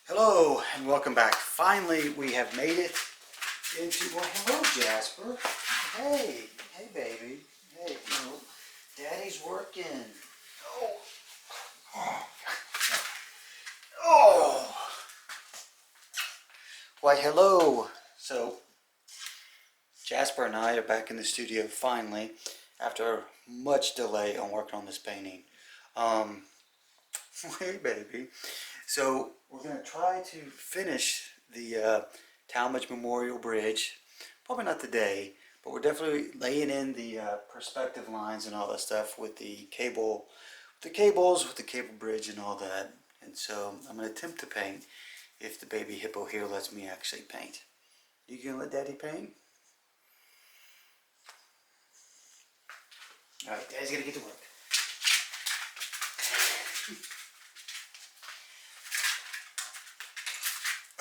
Hello and welcome back. Finally, we have made it into. Well, hello, Jasper. Hey, baby. Hey, Daddy's working. Oh, oh. Why, hello. So, Jasper and I are back in the studio finally after much delay on working on this painting. Um, hey, baby. So we're going to try to finish the Talmadge Memorial Bridge. Probably not today, but we're definitely laying in the perspective lines and all that stuff with the cable, with the cable bridge and all that. And so I'm going to attempt to paint if the baby hippo here lets me actually paint. You gonna let Daddy paint? All right, Daddy's gonna get to work.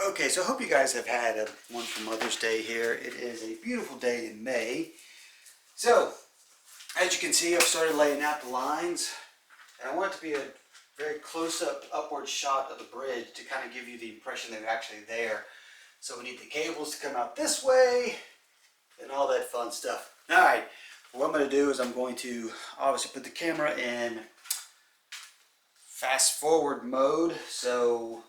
Okay, so I hope you guys have had one for Mother's Day here. It is a beautiful day in May. So, as you can see, I've started laying out the lines. And I want it to be a very close-up upward shot of the bridge to kind of give you the impression they're actually there. So we need the cables to come out this way and all that fun stuff. Alright, what I'm going to do is I'm going to obviously put the camera in fast forward mode. So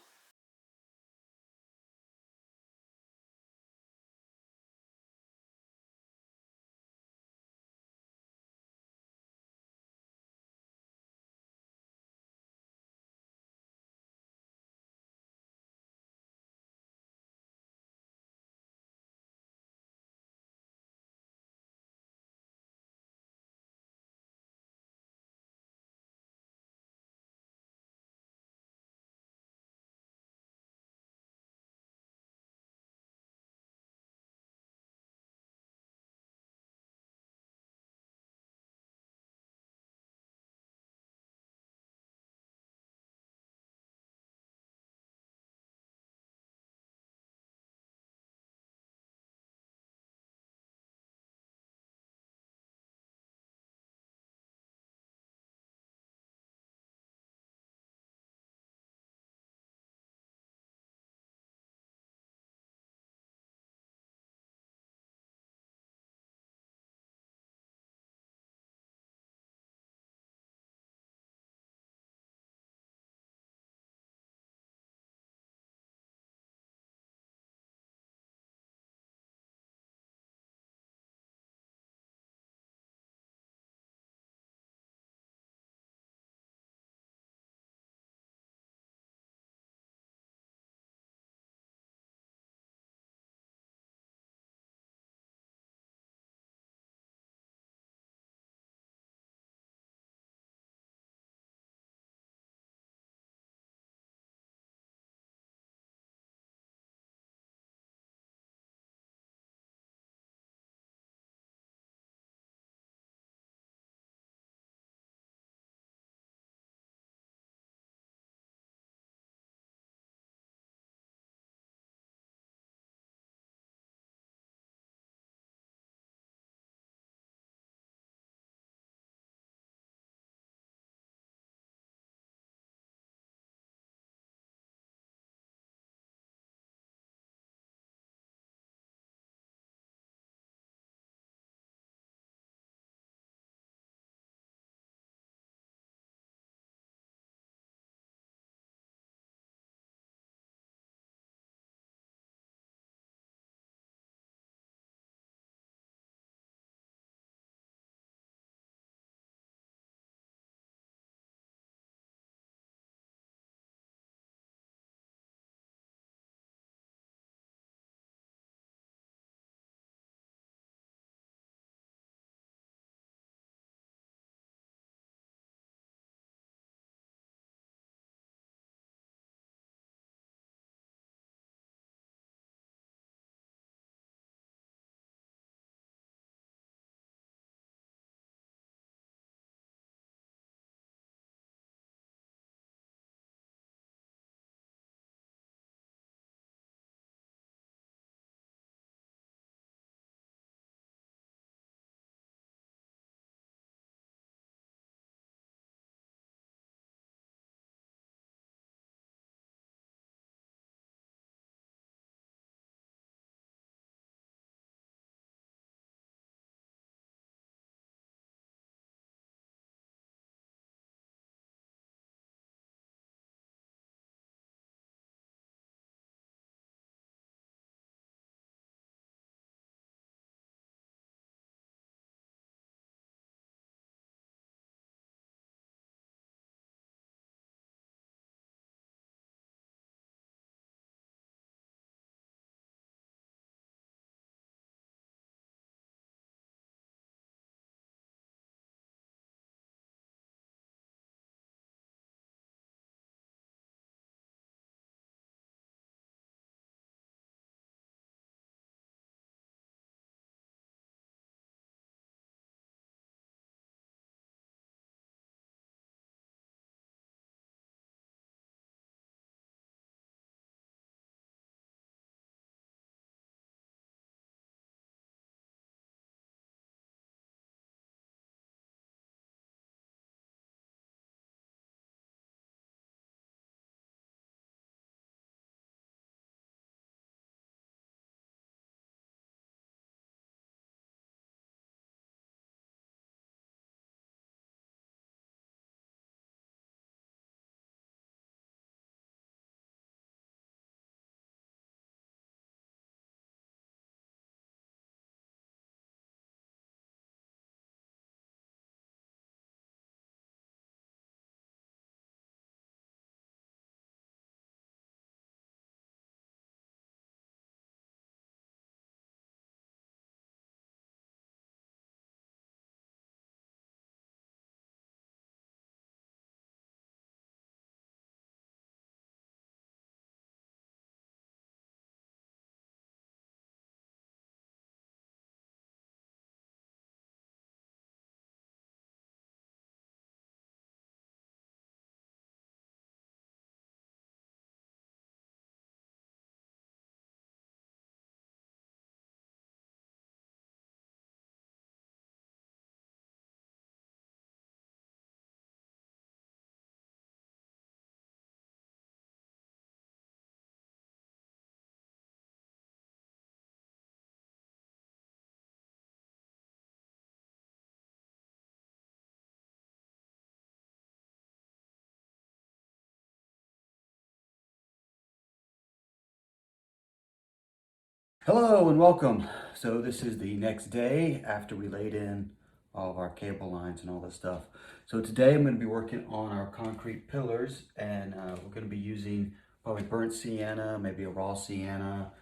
Hello and welcome. So this is the next day after we laid in all of our cable lines and all this stuff. So today I'm going to be working on our concrete pillars, and we're going to be using probably burnt sienna, maybe a raw sienna,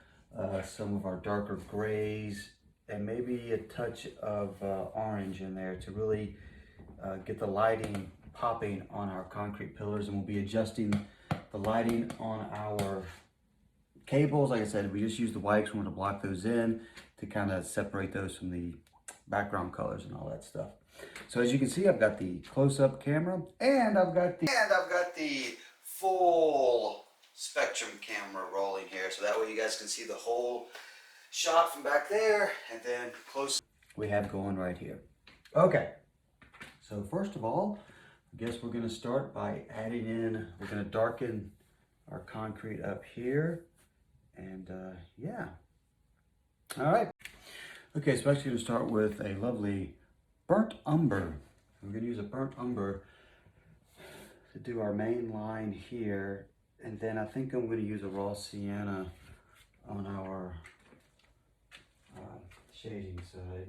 some of our darker grays, and maybe a touch of orange in there to really get the lighting popping on our concrete pillars. And we'll be adjusting the lighting on our cables. Like I said, we just use the whites. We want to block those in to kind of separate those from the background colors and all that stuff. So as you can see, I've got the close-up camera, and I've got the full spectrum camera rolling here, so that way you guys can see the whole shot from back there, and then close we have going right here. Okay, so first of all, I guess we're going to start by adding in, we're going to darken our concrete up here. And yeah, all right. Okay, so I'm actually going to start with a lovely burnt umber. We're going to use a burnt umber to do our main line here, and then I think I'm going to use a raw sienna on our shading side.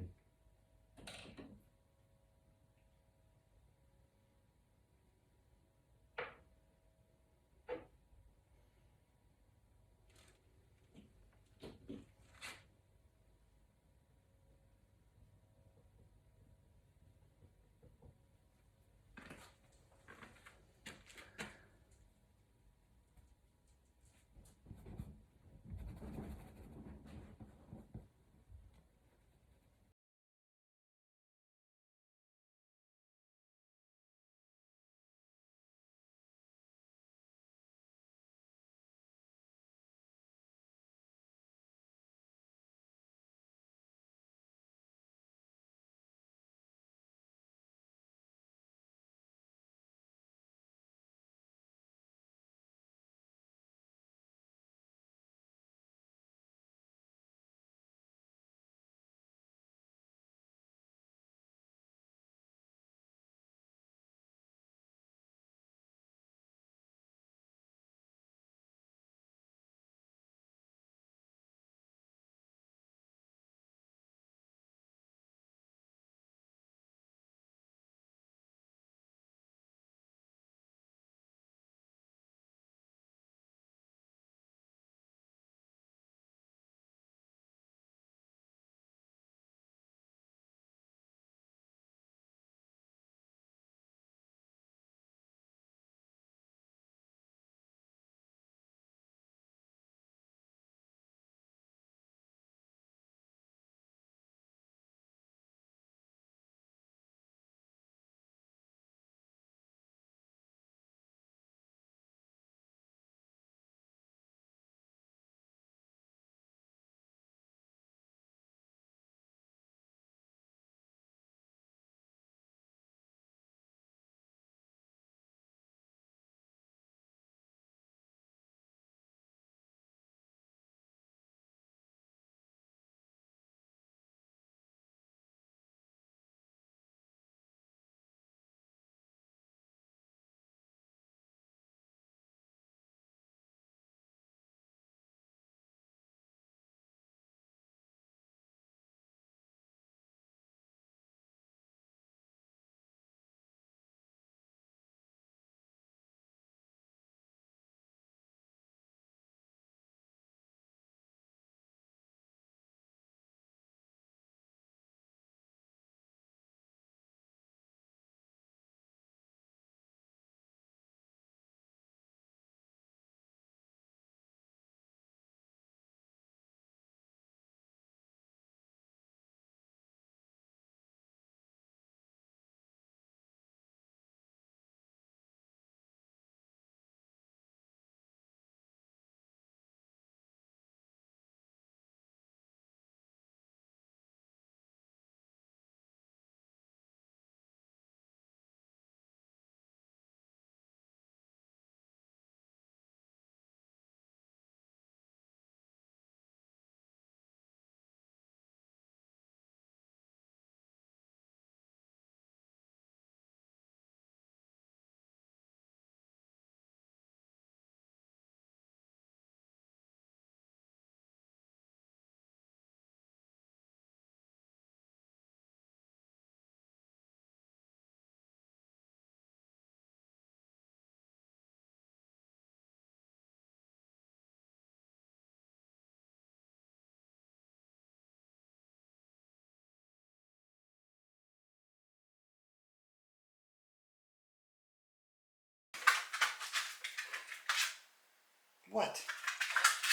What?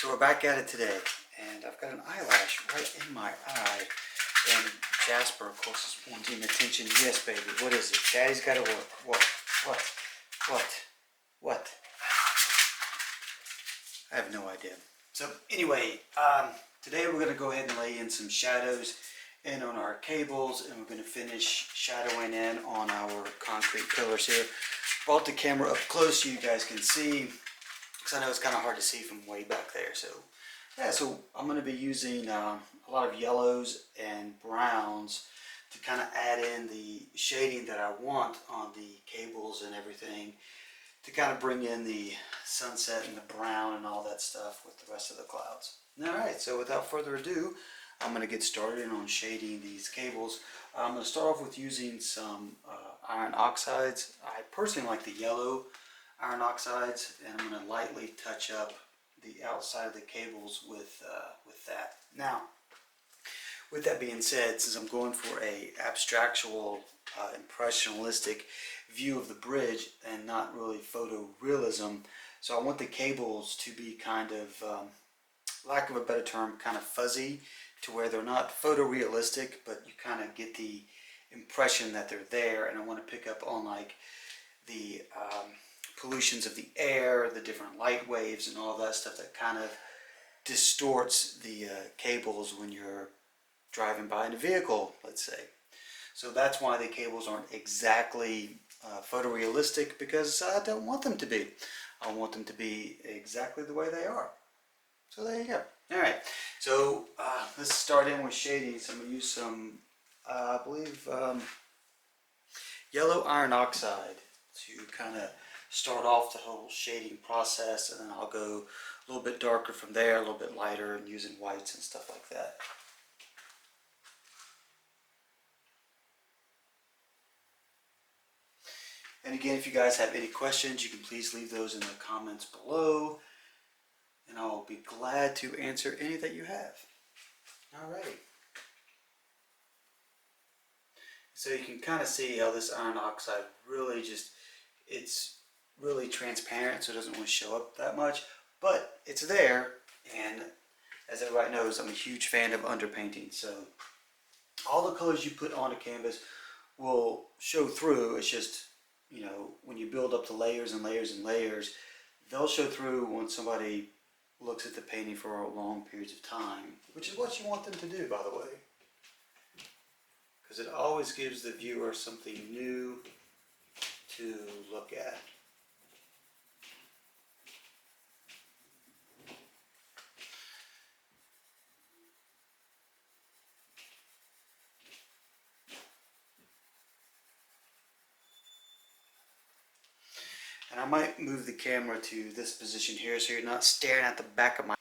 So we're back at it today, and I've got an eyelash right in my eye, and Jasper, of course, is wanting attention. Yes, baby, what is it? Daddy's got to work. What? What? What? What? I have no idea. So anyway, today we're going to go ahead and lay in some shadows in on our cables, and we're going to finish shadowing in on our concrete pillars here. Brought the camera up close so you guys can see, because I know it's kind of hard to see from way back there. So yeah, so I'm going to be using a lot of yellows and browns to kind of add in the shading that I want on the cables and everything, to kind of bring in the sunset and the brown and all that stuff with the rest of the clouds. Alright, so without further ado, I'm going to get started on shading these cables. I'm going to start off with using some iron oxides. I personally like the yellow iron oxides, and I'm going to lightly touch up the outside of the cables with that. Now, with that being said, since I'm going for a abstractual, impressionistic view of the bridge and not really photorealism, so I want the cables to be kind of, lack of a better term, kind of fuzzy, to where they're not photorealistic, but you kind of get the impression that they're there. And I want to pick up on like the pollutions of the air, the different light waves, and all that stuff that kind of distorts the cables when you're driving by in a vehicle, let's say. So that's why the cables aren't exactly photorealistic, because I don't want them to be. I want them to be exactly the way they are. So there you go. Alright, so let's start in with shading. So I'm going to use some, I believe, yellow iron oxide to kind of start off the whole shading process, and then I'll go a little bit darker from there, a little bit lighter, and using whites and stuff like that. And again, if you guys have any questions, you can please leave those in the comments below, and I'll be glad to answer any that you have. Alrighty. So you can kind of see how this iron oxide really just, it's really transparent, so it doesn't want to show up that much, but it's there. And as everybody knows, I'm a huge fan of underpainting, so all the colors you put on a canvas will show through. It's just, you know, when you build up the layers and layers and layers, they'll show through when somebody looks at the painting for long periods of time, which is what you want them to do, by the way, because it always gives the viewer something new to look at. And I might move the camera to this position here so you're not staring at the back of my...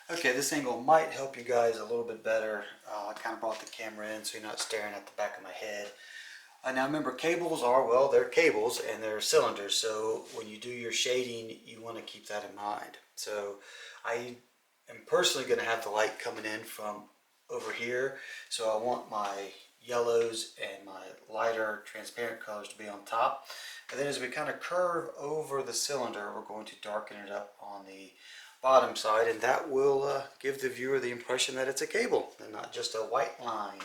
Okay, this angle might help you guys a little bit better. I kind of brought the camera in so you're not staring at the back of my head. Now remember, cables are, well, they're cables and they're cylinders, so when you do your shading, you want to keep that in mind. So I am personally going to have the light coming in from over here, so I want my yellows and my lighter transparent colors to be on top. And then as we kind of curve over the cylinder, we're going to darken it up on the bottom side, and that will give the viewer the impression that it's a cable and not just a white line.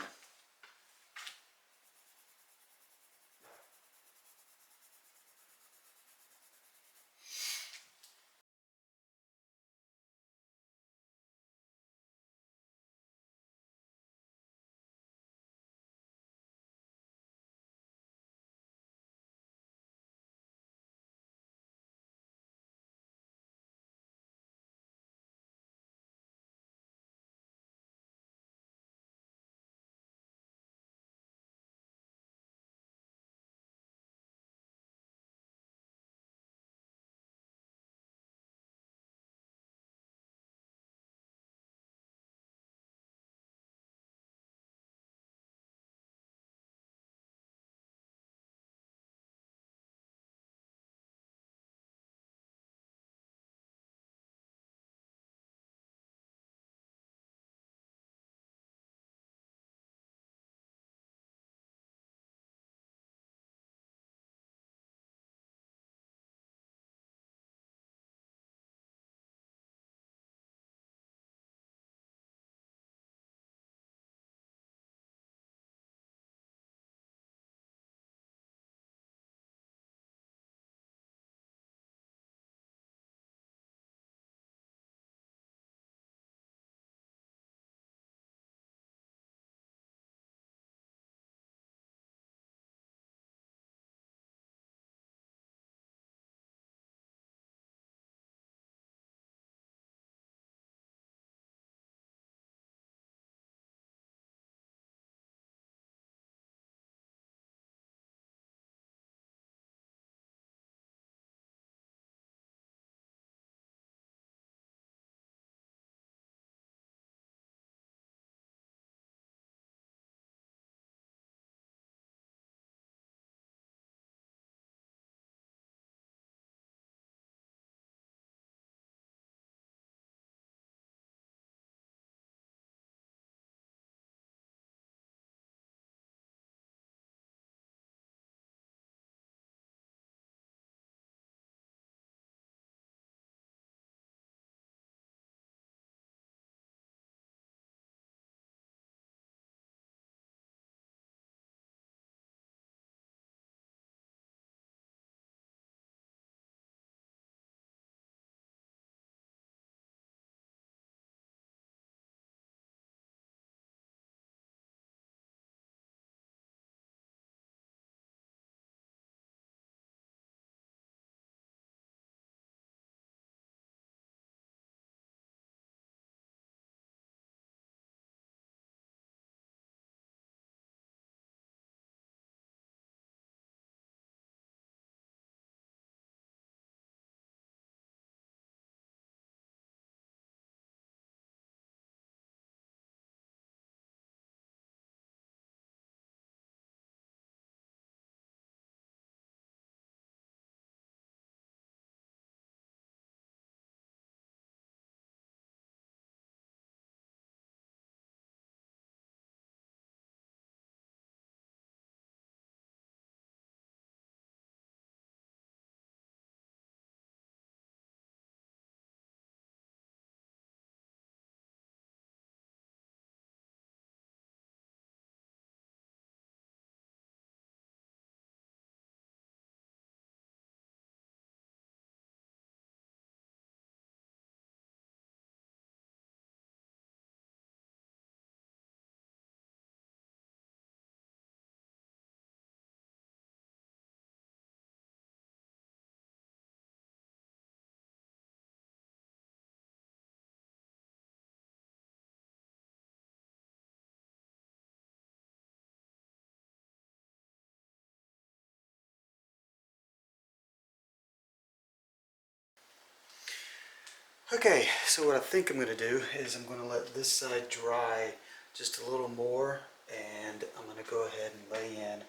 Okay, so what I think I'm going to do is I'm going to let this side dry just a little more, and I'm going to go ahead and lay in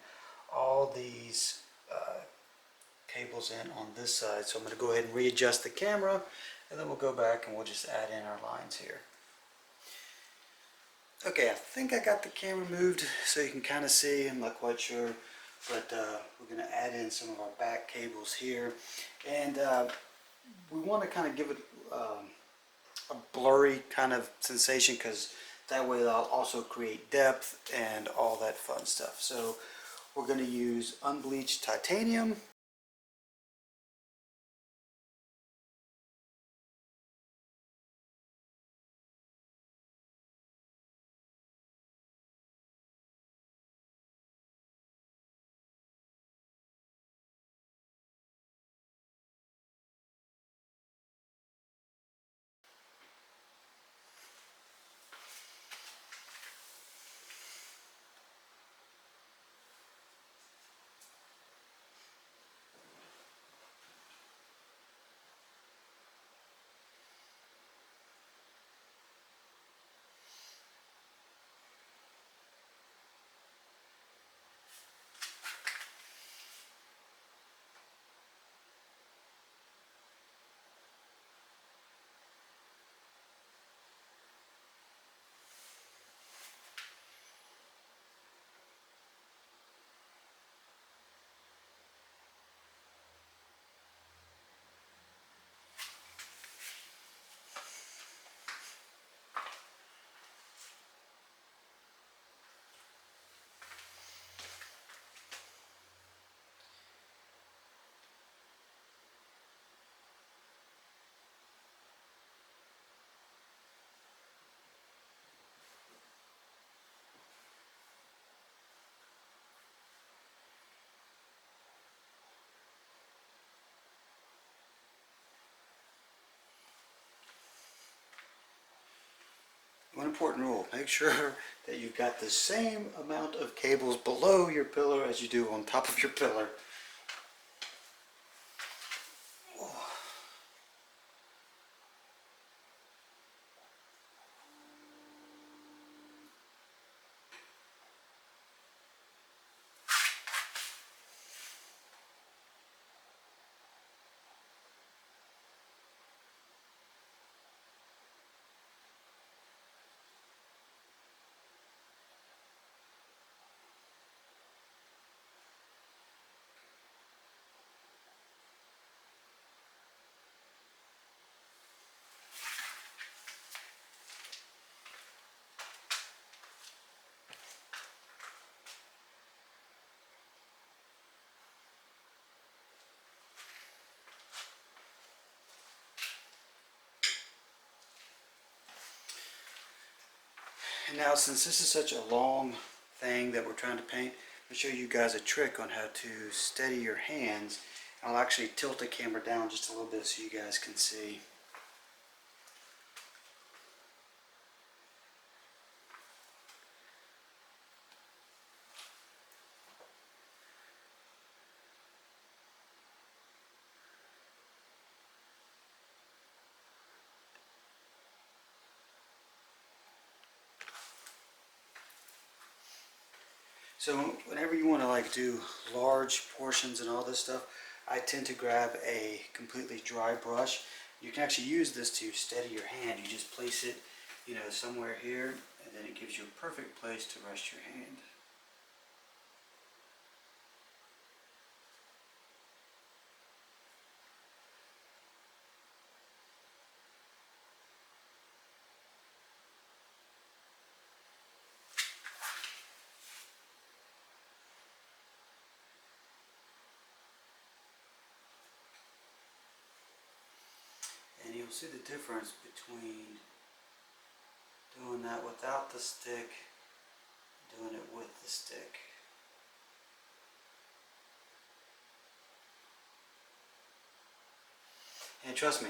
all these cables in on this side. So I'm going to go ahead and readjust the camera, and then we'll go back and we'll just add in our lines here. Okay, I think I got the camera moved so you can kind of see. I'm not quite sure, but we're going to add in some of our back cables here, and we want to kind of give it a blurry kind of sensation, because that way it'll also create depth and all that fun stuff. So we're going to use unbleached titanium. One important rule: make sure that you've got the same amount of cables below your pillar as you do on top of your pillar. And now, since this is such a long thing that we're trying to paint, I'll show you guys a trick on how to steady your hands. I'll actually tilt the camera down just a little bit so you guys can see. So whenever you want to like do large portions and all this stuff, I tend to grab a completely dry brush. You can actually use this to steady your hand. You just place it, somewhere here, and then it gives you a perfect place to rest your hand. And you'll see the difference between doing that without the stick, doing it with the stick. And trust me,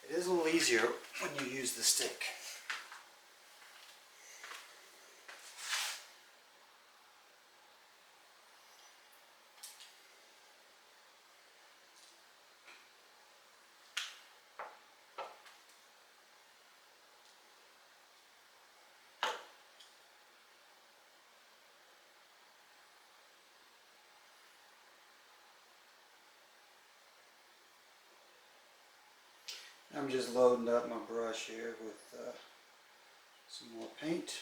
it is a little easier when you use the stick. I'm just loading up my brush here with some more paint.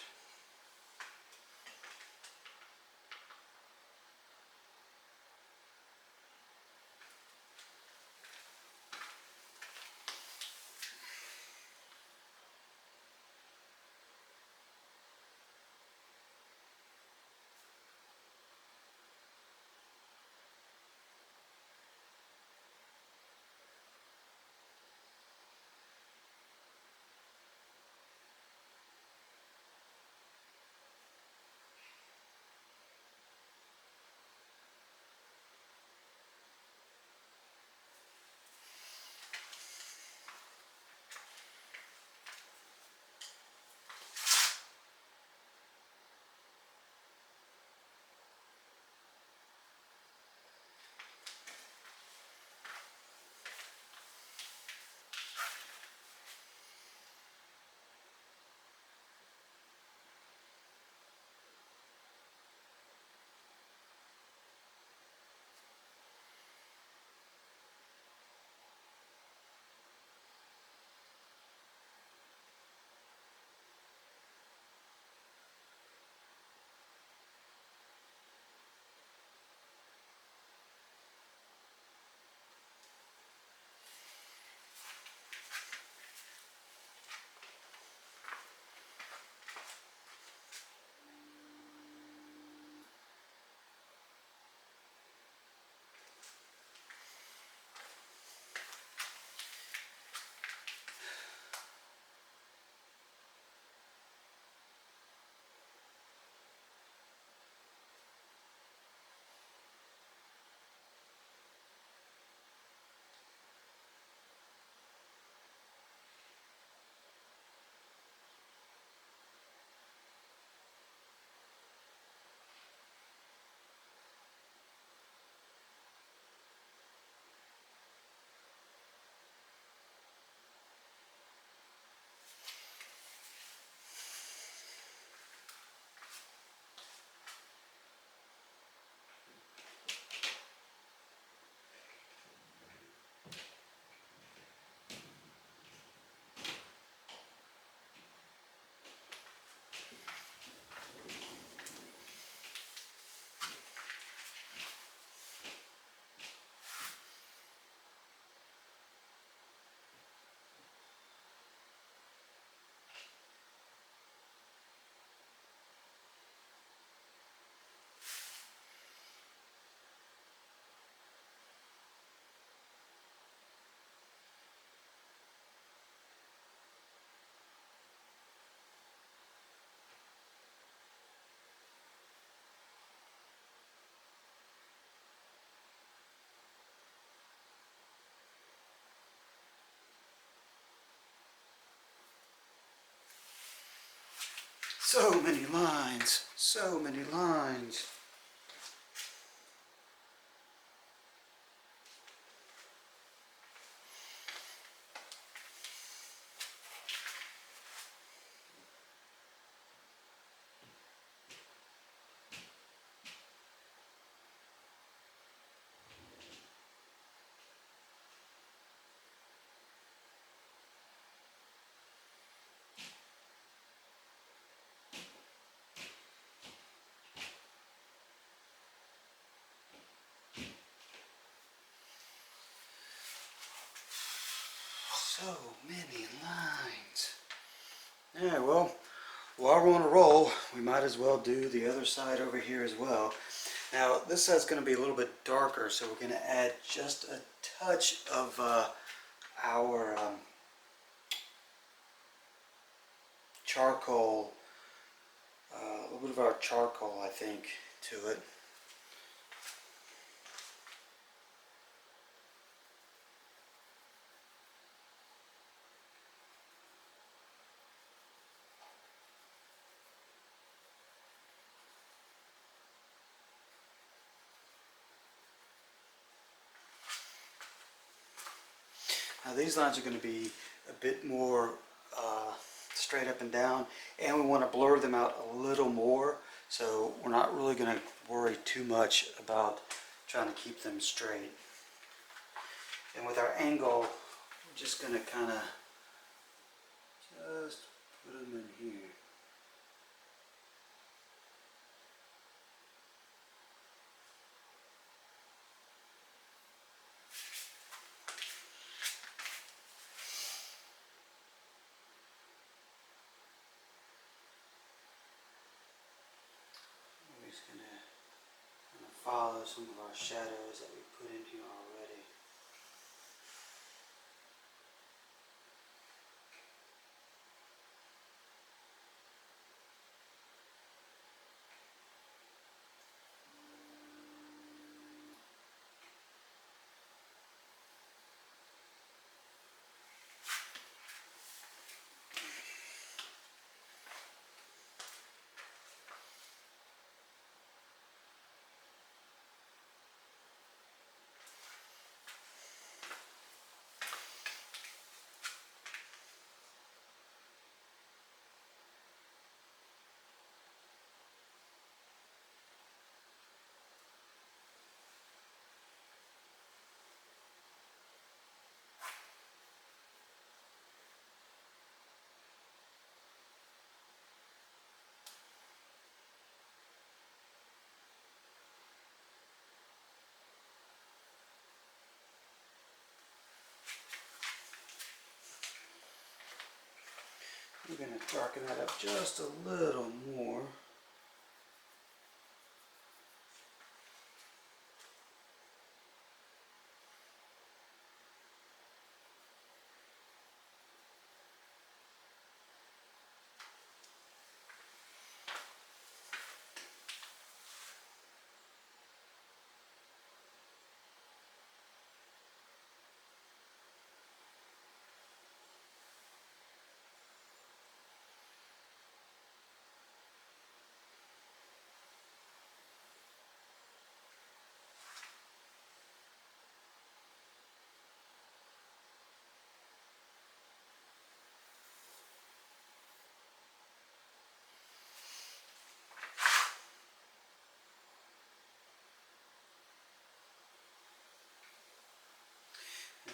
So many lines, so many lines. So many lines. Yeah, well, while we're on a roll, we might as well do the other side over here as well. Now, this side's going to be a little bit darker, so we're going to add just a touch of our charcoal, a little bit of our charcoal, I think, to it. Now these lines are going to be a bit more straight up and down, and we want to blur them out a little more, so we're not really going to worry too much about trying to keep them straight. And with our angle, I'm just going to kind of just put them in here. We're just going to follow some of our shadows that we put in here already. We're going to darken that up just a little more.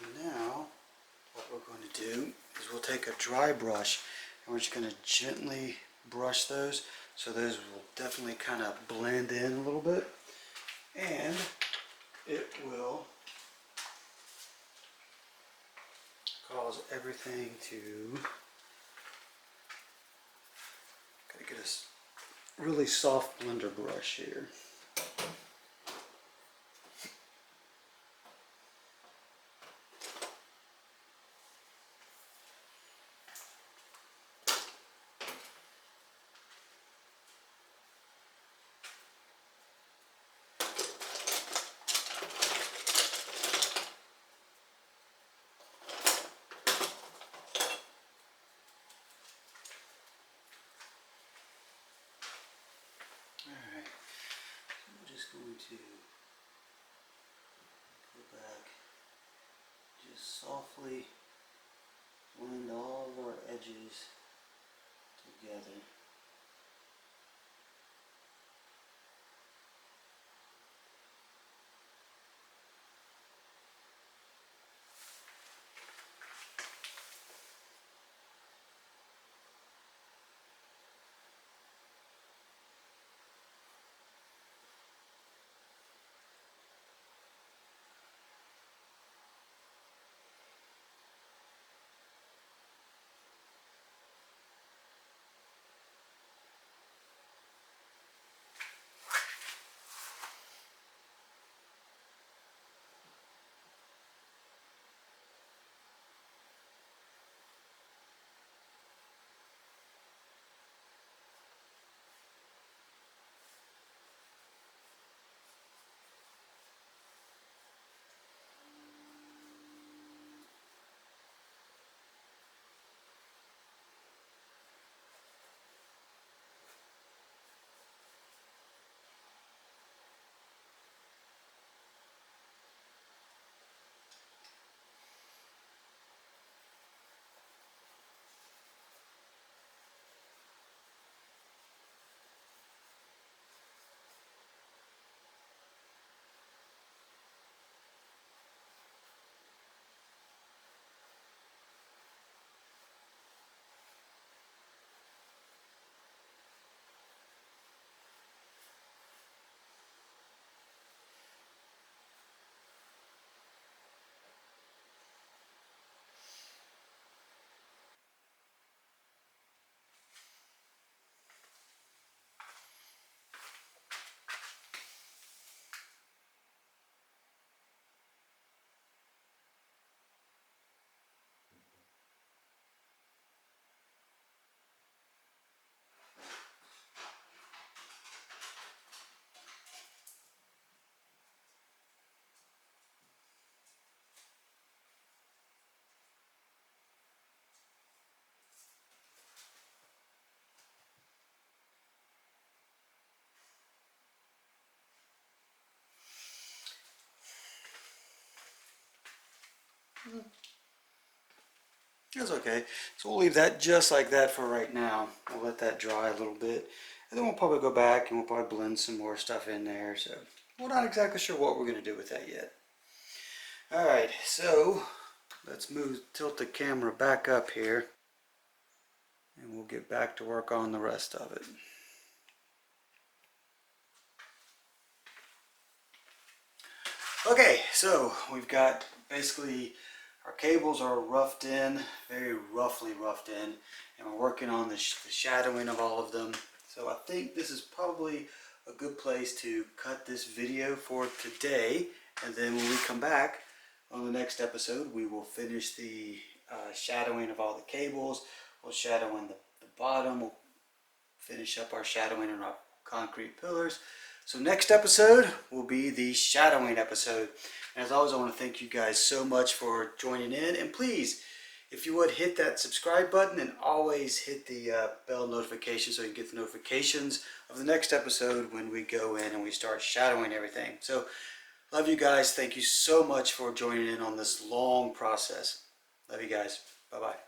And now, what we're going to do is we'll take a dry brush and we're just going to gently brush those so those will definitely kind of blend in a little bit, and it will cause everything to get a really soft blender brush here. Alright, so we're just going to go back, just softly blend all of our edges together. That's okay. So we'll leave that just like that for right now. We'll let that dry a little bit. And then we'll probably go back and we'll probably blend some more stuff in there. So we're not exactly sure what we're going to do with that yet. Alright, so let's tilt the camera back up here. And we'll get back to work on the rest of it. Okay, so we've got basically our cables are roughed in, very roughly roughed in, and we're working on the shadowing of all of them. So I think this is probably a good place to cut this video for today, and then when we come back on the next episode, we will finish the shadowing of all the cables. We'll shadow in the bottom, we'll finish up our shadowing on our concrete pillars. So next episode will be the shadowing episode. And as always, I want to thank you guys so much for joining in. And please, if you would, hit that subscribe button and always hit the bell notification so you can get the notifications of the next episode when we go in and we start shadowing everything. So love you guys. Thank you so much for joining in on this long process. Love you guys. Bye-bye.